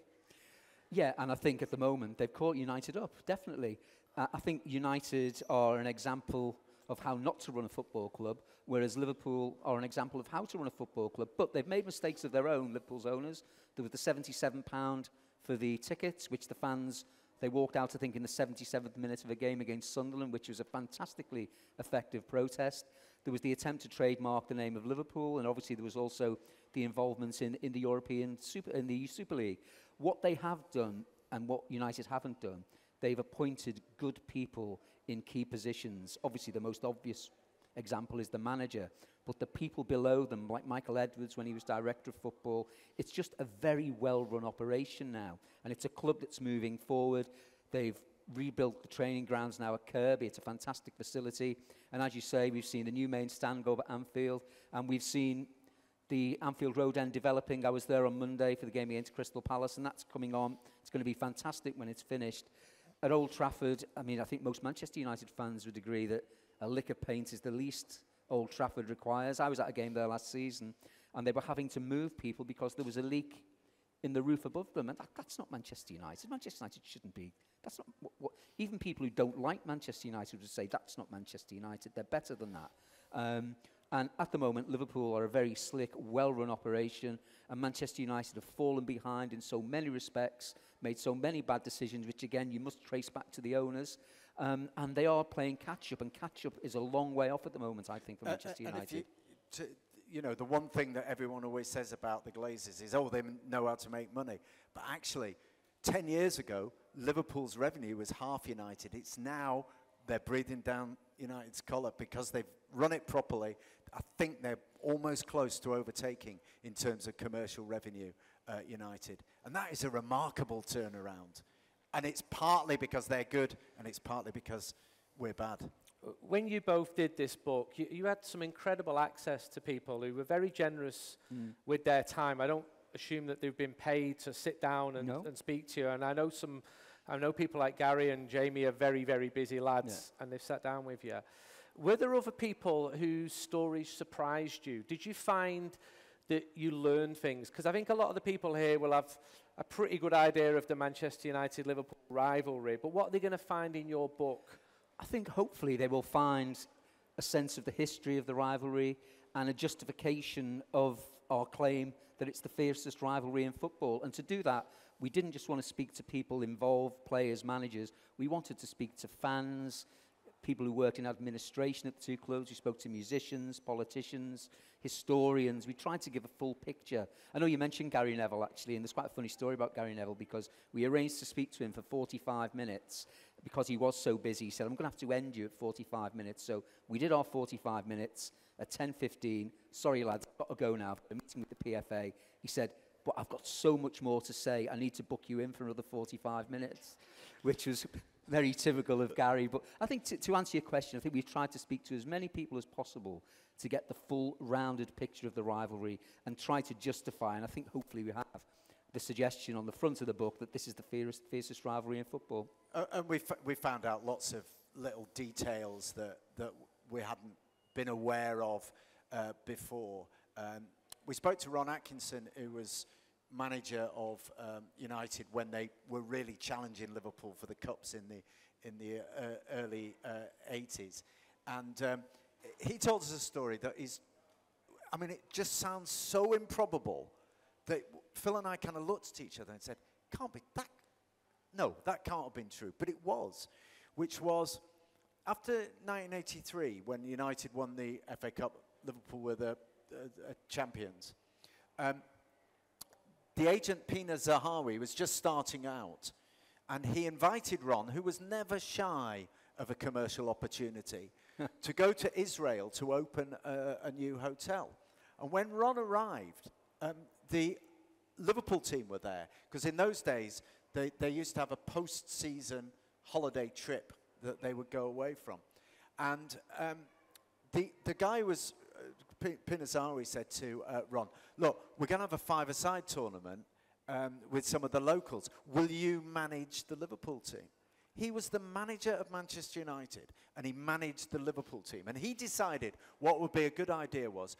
Yeah, and I think at the moment they've caught United up, definitely. I think United are an example of how not to run a football club, whereas Liverpool are an example of how to run a football club. But they've made mistakes of their own, Liverpool's owners. There was the £77 for the tickets, which the fans, they walked out, I think, in the 77th minute of a game against Sunderland, which was a fantastically effective protest. There was the attempt to trademark the name of Liverpool, and obviously there was also the involvement in the European Super League. What they have done, and what United haven't done, they've appointed good people in key positions. Obviously, the most obvious example is the manager, but the people below them, like Michael Edwards when he was director of football, it's just a very well-run operation now, and it's a club that's moving forward. They've rebuilt the training grounds now at Kirby. It's a fantastic facility, and as you say, we've seen the new main stand go over at Anfield, and we've seen the Anfield Road end developing. I was there on Monday for the game against Crystal Palace, and that's coming on. It's going to be fantastic when it's finished. At Old Trafford, I mean, I think most Manchester United fans would agree that a lick of paint is the least Old Trafford requires. I was at a game there last season, and they were having to move people because there was a leak in the roof above them, and that's not Manchester United. Manchester United shouldn't be. That's not what even people who don't like Manchester United would say, that's not Manchester United. They're better than that. And at the moment, Liverpool are a very slick, well-run operation, and Manchester United have fallen behind in so many respects, made so many bad decisions, which again, you must trace back to the owners. And they are playing catch-up, and catch-up is a long way off at the moment, I think, for Manchester United. You know, the one thing that everyone always says about the Glazers is, oh, they know how to make money. But actually, 10 years ago, Liverpool's revenue was half United. It's now they're breathing down United's collar because they've run it properly. I think they're almost close to overtaking in terms of commercial revenue United. And that is a remarkable turnaround. And it's partly because they're good, and it's partly because we're bad. When you both did this book, you had some incredible access to people who were very generous with their time. I don't assume that they've been paid to sit down and speak to you. And I know people like Gary and Jamie are very, very busy lads, and they've sat down with you. Were there other people whose stories surprised you? Did you find that you learned things? Because I think a lot of the people here will have a pretty good idea of the Manchester United-Liverpool rivalry, but what are they going to find in your book? I think hopefully they will find a sense of the history of the rivalry and a justification of our claim that it's the fiercest rivalry in football. And to do that, we didn't just want to speak to people involved, players, managers. We wanted to speak to fans, people who worked in administration at the two clubs. We spoke to musicians, politicians, historians. We tried to give a full picture. I know you mentioned Gary Neville, actually, and there's quite a funny story about Gary Neville because we arranged to speak to him for 45 minutes because he was so busy. He said, I'm going to have to end you at 45 minutes. So we did our 45 minutes at 10:15. Sorry, lads, I've got to go now. I've got a meeting with the PFA. He said, but I've got so much more to say. I need to book you in for another 45 minutes, which was very typical of Gary. But I think to answer your question, I think we've tried to speak to as many people as possible to get the full rounded picture of the rivalry and try to justify, and I think hopefully we have, the suggestion on the front of the book that this is the fiercest rivalry in football. And we found out lots of little details that we hadn't been aware of before. We spoke to Ron Atkinson, who was manager of United when they were really challenging Liverpool for the cups in the early 80s, and he told us a story that is, I mean, it just sounds so improbable that Phil and I kind of looked at each other and said, "Can't be that? No, that can't have been true." But it was, which was after 1983 when United won the FA Cup, Liverpool were the champions. The agent Pina Zahawi was just starting out, and he invited Ron, who was never shy of a commercial opportunity, to go to Israel to open a new hotel. And when Ron arrived, the Liverpool team were there, because in those days, they used to have a post-season holiday trip that they would go away from. And the guy was... Pinazari said to Ron, look, we're going to have a five-a-side tournament with some of the locals. Will you manage the Liverpool team? He was the manager of Manchester United, and he managed the Liverpool team. And he decided what would be a good idea was,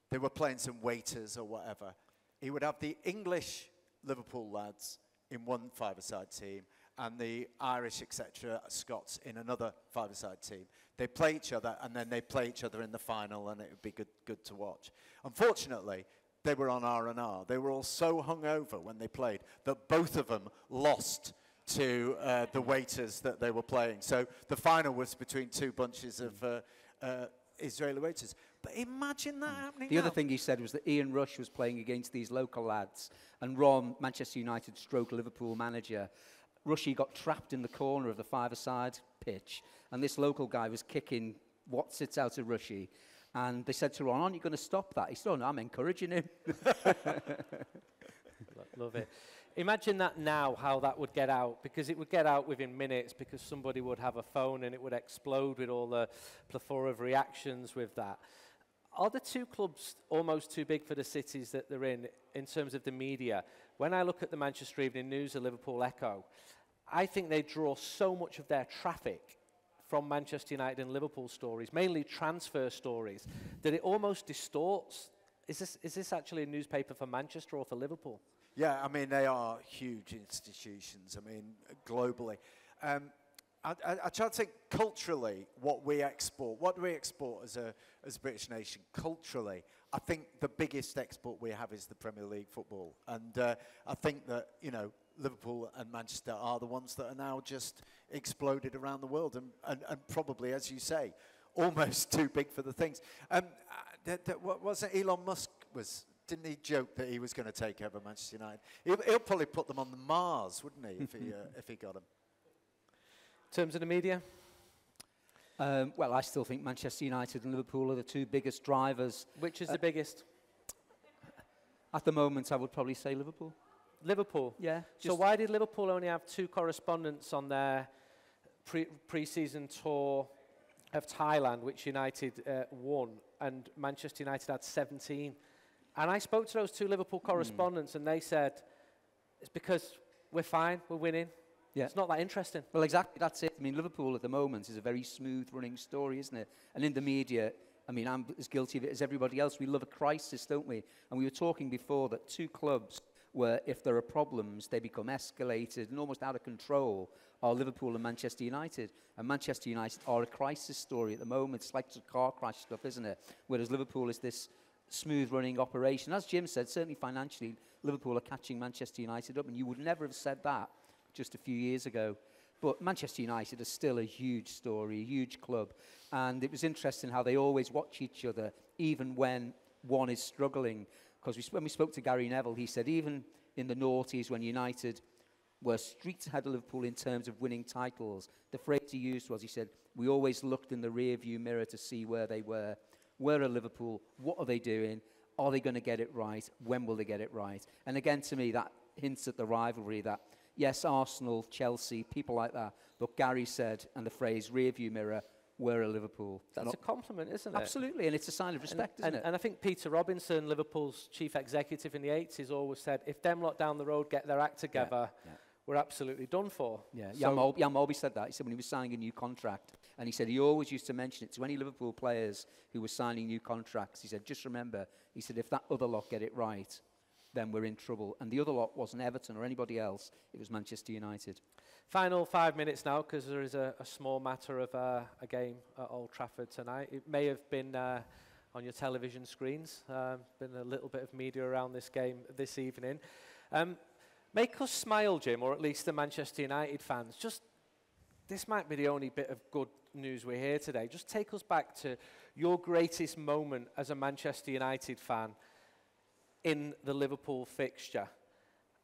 they were playing some waiters or whatever. He would have the English Liverpool lads in one five-a-side team, and the Irish, etc., Scots in another five-a-side team. They play each other, and then they play each other in the final, and it would be good to watch. Unfortunately, they were on R&R. They were all so hungover when they played that both of them lost to the waiters that they were playing. So the final was between two bunches of Israeli waiters. But imagine that happening The other thing he said was that Ian Rush was playing against these local lads, and Ron, Manchester United stroke Liverpool manager, Rushy got trapped in the corner of the five-a-side pitch, and this local guy was kicking what sits out of Rushy. And they said to Ron, aren't you going to stop that? He said, oh, no, I'm encouraging him. Love it. Imagine that now, how that would get out, because it would get out within minutes, because somebody would have a phone and it would explode with all the plethora of reactions with that. Are the two clubs almost too big for the cities that they're in terms of the media? When I look at the Manchester Evening News, the Liverpool Echo, I think they draw so much of their traffic from Manchester United and Liverpool stories, mainly transfer stories, that it almost distorts. Is this actually a newspaper for Manchester or for Liverpool? Yeah, I mean, they are huge institutions, I mean, globally. I try to think culturally what do we export as a British nation culturally? I think the biggest export we have is the Premier League football. And I think that, you know, Liverpool and Manchester are the ones that are now just exploded around the world and probably, as you say, almost too big for the things. What was it Elon Musk didn't he joke that he was going to take over Manchester United? He'll probably put them on the Mars, wouldn't he, if he got them? In terms of the media? Well, I still think Manchester United and Liverpool are the two biggest drivers. Which is the biggest? At the moment, I would probably say Liverpool. Liverpool? Yeah. So why did Liverpool only have 2 correspondents on their pre-season tour of Thailand, which United won, and Manchester United had 17? And I spoke to those 2 Liverpool correspondents, and they said, it's because we're fine, we're winning. Yeah. It's not that interesting. Well, exactly, that's it. I mean, Liverpool at the moment is a very smooth-running story, isn't it? And in the media, I mean, I'm as guilty of it as everybody else. We love a crisis, don't we? And we were talking before that 2 clubs where if there are problems, they become escalated and almost out of control, are Liverpool and Manchester United. And Manchester United are a crisis story at the moment. It's like a car crash stuff, isn't it? Whereas Liverpool is this smooth-running operation. As Jim said, certainly financially, Liverpool are catching Manchester United up, and you would never have said that just a few years ago. But Manchester United is still a huge story, a huge club. And it was interesting how they always watch each other, even when one is struggling. Because when we spoke to Gary Neville, he said even in the noughties when United were streets ahead of Liverpool in terms of winning titles, the phrase he used was, he said, we always looked in the rear-view mirror to see where they were. Where are Liverpool? What are they doing? Are they going to get it right? When will they get it right? And again, to me, that hints at the rivalry that, yes, Arsenal, Chelsea, people like that, but Gary said, and the phrase rear-view mirror, where are Liverpool? That's a compliment, isn't it? Absolutely, and it's a sign of respect, isn't it? And I think Peter Robinson, Liverpool's chief executive in the 80s, always said, if them lot down the road get their act together, we're absolutely done for. Yeah, Jan Molby said that. He said when he was signing a new contract, and he said he always used to mention it to any Liverpool players who were signing new contracts. He said, just remember, he said, if that other lot get it right, then we're in trouble. And the other lot wasn't Everton or anybody else. It was Manchester United. Final 5 minutes now, because there is a small matter of a game at Old Trafford tonight. It may have been on your television screens. Been a little bit of media around this game this evening. Make us smile, Jim, or at least the Manchester United fans. Just, this might be the only bit of good news we hear today. Just take us back to your greatest moment as a Manchester United fan in the Liverpool fixture.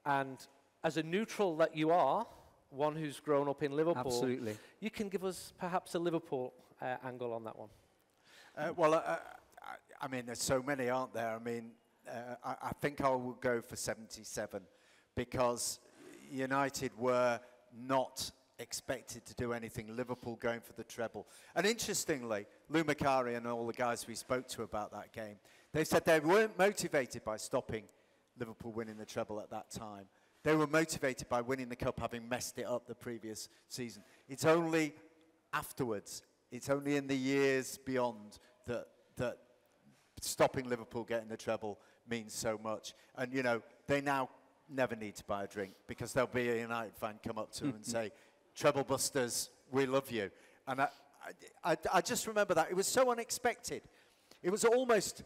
And as a neutral that you are, one who's grown up in Liverpool, absolutely, you can give us perhaps a Liverpool angle on that one. I mean, there's so many, aren't there? I mean, I think I will go for 77 because United were not expected to do anything. Liverpool going for the treble. And interestingly, Lou Macari and all the guys we spoke to about that game, they said they weren't motivated by stopping Liverpool winning the treble at that time. They were motivated by winning the cup, having messed it up the previous season. It's only afterwards, it's only in the years beyond that stopping Liverpool getting the treble means so much. And, you know, they now never need to buy a drink because there'll be a United fan come up to him and say, "Treble Busters, we love you." And I just remember that. It was so unexpected. It was almost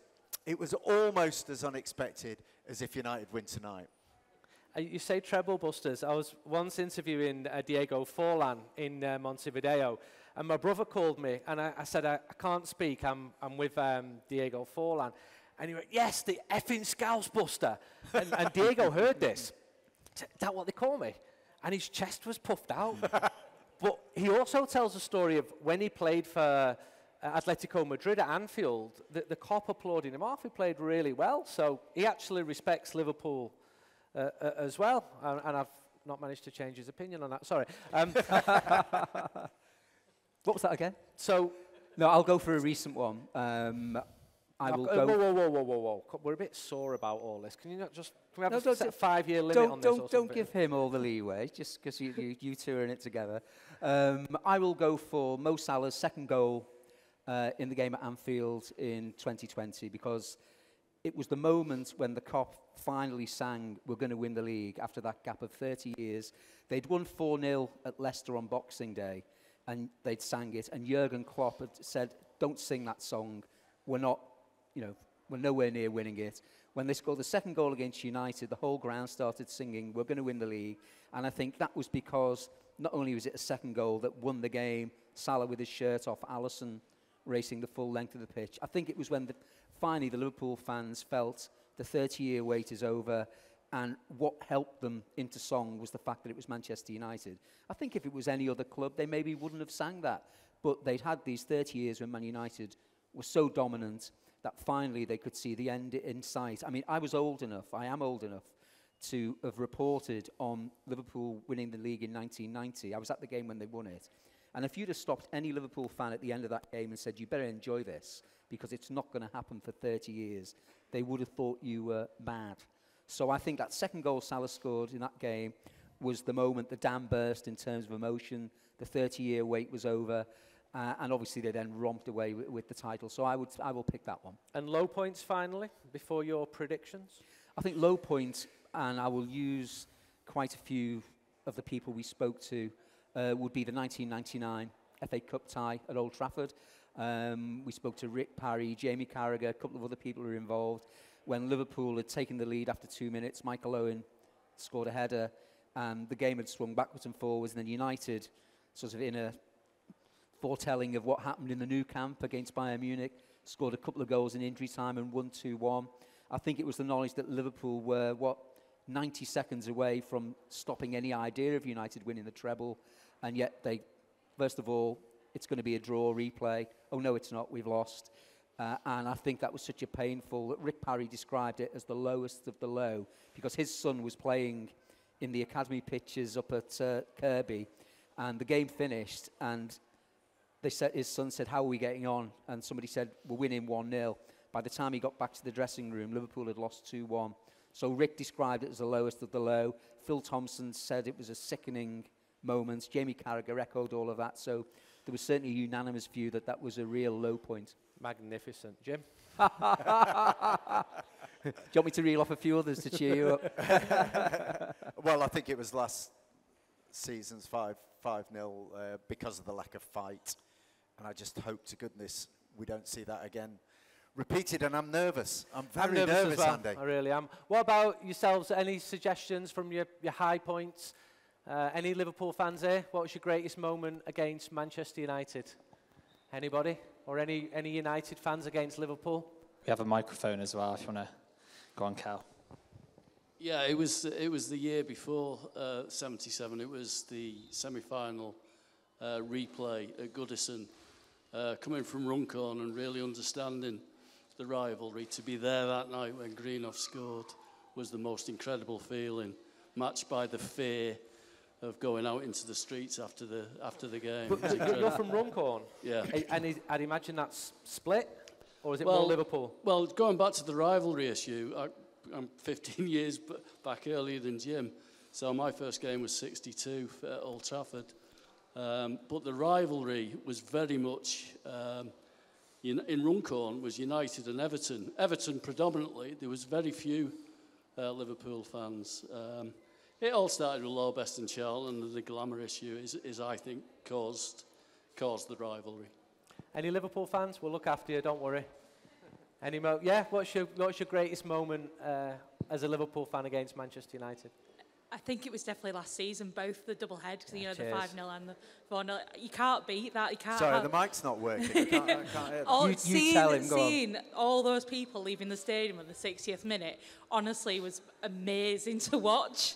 as unexpected as if United win tonight. You say treble busters. I was once interviewing Diego Forlan in Montevideo, and my brother called me, and I said, I can't speak, I'm with Diego Forlan. And he went, "Yes, the effing Scouse Buster." And Diego heard this. Is that what they call me? And his chest was puffed out. But he also tells a story of when he played for Atletico Madrid at Anfield, the cop applauding him off. He played really well, so he actually respects Liverpool as well, and I've not managed to change his opinion on that. Sorry. What was that again? So, no, I'll go for a recent one. I will go. Whoa. We're a bit sore about all this. Can you not just can we have a 5-year limit on this? Don't give him all the leeway, just because you two are in it together. I will go for Mo Salah's second goal in the game at Anfield in 2020, because it was the moment when the cop finally sang, "We're going to win the league," after that gap of 30 years. They'd won 4-0 at Leicester on Boxing Day, and they'd sang it. And Jurgen Klopp had said, "Don't sing that song. We're not, we're nowhere near winning it." When they scored the second goal against United, the whole ground started singing, "We're going to win the league." And I think that was because not only was it a second goal that won the game, Salah with his shirt off, Alisson racing the full length of the pitch. I think it was when finally the Liverpool fans felt the 30-year wait is over, and what helped them into song was the fact that it was Manchester United. I think if it was any other club, they maybe wouldn't have sang that. But they'd had these 30 years when Man United were so dominant that finally they could see the end in sight. I mean, I am old enough to have reported on Liverpool winning the league in 1990. I was at the game when they won it. And if you'd have stopped any Liverpool fan at the end of that game and said, "You better enjoy this, because it's not going to happen for 30 years, they would have thought you were mad. So I think that second goal Salah scored in that game was the moment the dam burst in terms of emotion. The 30-year wait was over, and obviously they then romped away with the title. So I will pick that one. And low points finally, before your predictions? I think low points, and I will use quite a few of the people we spoke to, would be the 1999 FA Cup tie at Old Trafford. We spoke to Rick Parry, Jamie Carragher, a couple of other people who were involved. When Liverpool had taken the lead after 2 minutes, Michael Owen scored a header, and the game had swung backwards and forwards, and then United, sort of in a foretelling of what happened in the new camp against Bayern Munich, scored a couple of goals in injury time and won 2-1. I think it was the knowledge that Liverpool were, 90 seconds away from stopping any idea of United winning the treble, and yet they, first of all, it's going to be a draw replay. Oh, no, it's not. We've lost. And I think that was such a painful... Rick Parry described it as the lowest of the low, because his son was playing in the academy pitches up at Kirby, and the game finished, and his son said, "How are we getting on?" And somebody said, "We're winning 1-0. By the time he got back to the dressing room, Liverpool had lost 2-1. So Rick described it as the lowest of the low. Phil Thompson said it was a sickening moment. Jamie Carragher echoed all of that. So there was certainly a unanimous view that that was a real low point. Magnificent. Jim? Do you want me to reel off a few others to cheer you up? Well, I think it was last season's 5-0 because of the lack of fight. And I just hope to goodness we don't see that again repeated. And I'm nervous. I'm very nervous as well. Andy. I really am. What about yourselves? Any suggestions from your high points? Any Liverpool fans here? What was your greatest moment against Manchester United? Anybody? Or any United fans against Liverpool? We have a microphone as well, if you want to go on, Cal. Yeah, it was the year before 77. It was the semi-final replay at Goodison. Coming from Runcorn and really understanding the rivalry, to be there that night when Greenough scored was the most incredible feeling, matched by the fear of going out into the streets after the game. But you're from Runcorn? Yeah. And I'd imagine that's split? Or is it more Liverpool? Well, going back to the rivalry issue, I'm 15 years back earlier than Jim. So my first game was 62 at Old Trafford. But the rivalry was very much, in Runcorn, was United and Everton. Everton predominantly. There was very few Liverpool fans. It all started with Law Best and Charlton, and the glamour issue is I think, caused the rivalry. Any Liverpool fans? We'll look after you, don't worry. Any what's your greatest moment as a Liverpool fan against Manchester United? I think it was definitely last season, both the double head, because you know, cheers. the 5-0 and the 4-0. You can't beat that. You can't. Sorry, the mic's not working. I can't hear that. You tell him, go on. Seeing all those people leaving the stadium at the 60th minute, honestly, was amazing to watch.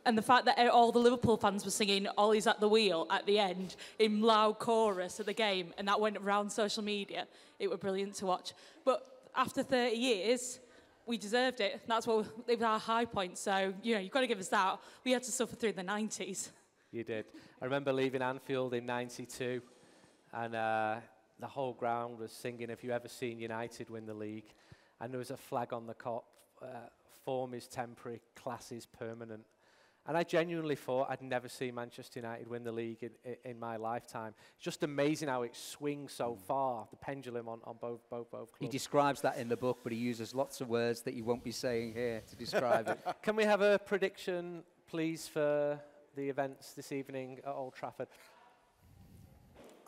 And the fact that all the Liverpool fans were singing "Ollie's at the wheel" at the end in loud chorus at the game, and that went around social media, it was brilliant to watch. But after 30 years, we deserved it. That's what it was our high point. So, you know, you've got to give us that. We had to suffer through the 90s. You did. I remember leaving Anfield in '92, and the whole ground was singing "Have you ever seen United win the league?" And there was a flag on the Kop, form is temporary, class is permanent. And I genuinely thought I'd never see Manchester United win the league in my lifetime. It's just amazing how it swings so far, the pendulum on both clubs. He describes that in the book, but he uses lots of words that you won't be saying here to describe it. Can we have a prediction, please, for the events this evening at Old Trafford?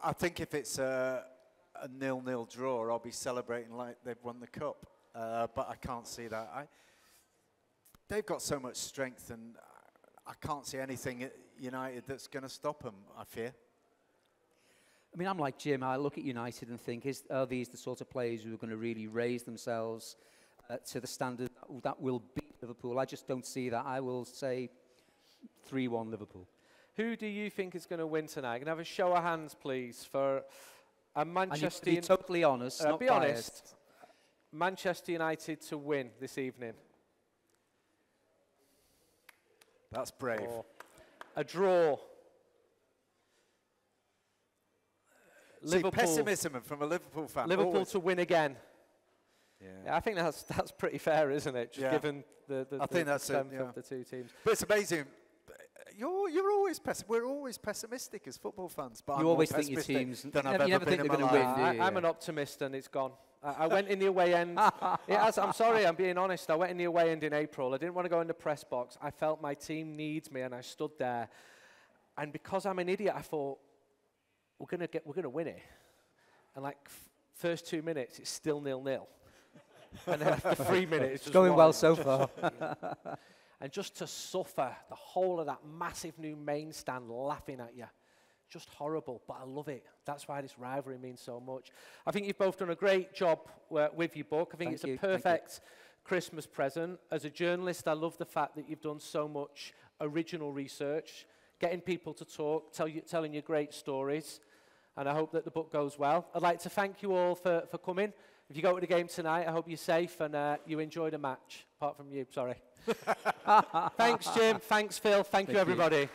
I think if it's a 0-0 draw, I'll be celebrating like they've won the cup. But I can't see that. They've got so much strength, and I can't see anything at United that's going to stop them, I fear. I mean, I'm like Jim. I look at United and think, are these the sort of players who are going to really raise themselves to the standard that will beat Liverpool? I just don't see that. I will say 3-1 Liverpool. Who do you think is going to win tonight? Can I have a show of hands, please, for a Manchester... And you be totally honest, not be biased. honest. Manchester United to win this evening. That's brave. Or a draw. See, pessimism from a Liverpool fan. Liverpool always. to win again. Yeah. I think that's pretty fair, isn't it? Just given the strength of the two teams. But it's amazing. You're always we're always pessimistic as football fans. But you always think your teams. You never think they're going to win. I'm an optimist, and it's gone. I went in the away end. I'm sorry, I'm being honest. I went in the away end in April. I didn't want to go in the press box. I felt my team needs me, and I stood there. And because I'm an idiot, I thought we're gonna win it. And like first 2 minutes, it's still 0-0. And then after 3 minutes, it's just going well so far. And just to suffer the whole of that massive new main stand laughing at you. Just horrible, but I love it. That's why this rivalry means so much. I think you've both done a great job with your book. I think it's a perfect Christmas present. As a journalist, I love the fact that you've done so much original research, getting people to talk, telling you great stories, and I hope that the book goes well. I'd like to thank you all for coming. If you go to the game tonight, I hope you're safe and you enjoy the match, apart from you, sorry. Thanks, Jim. Thanks, Phil. Thank you, everybody.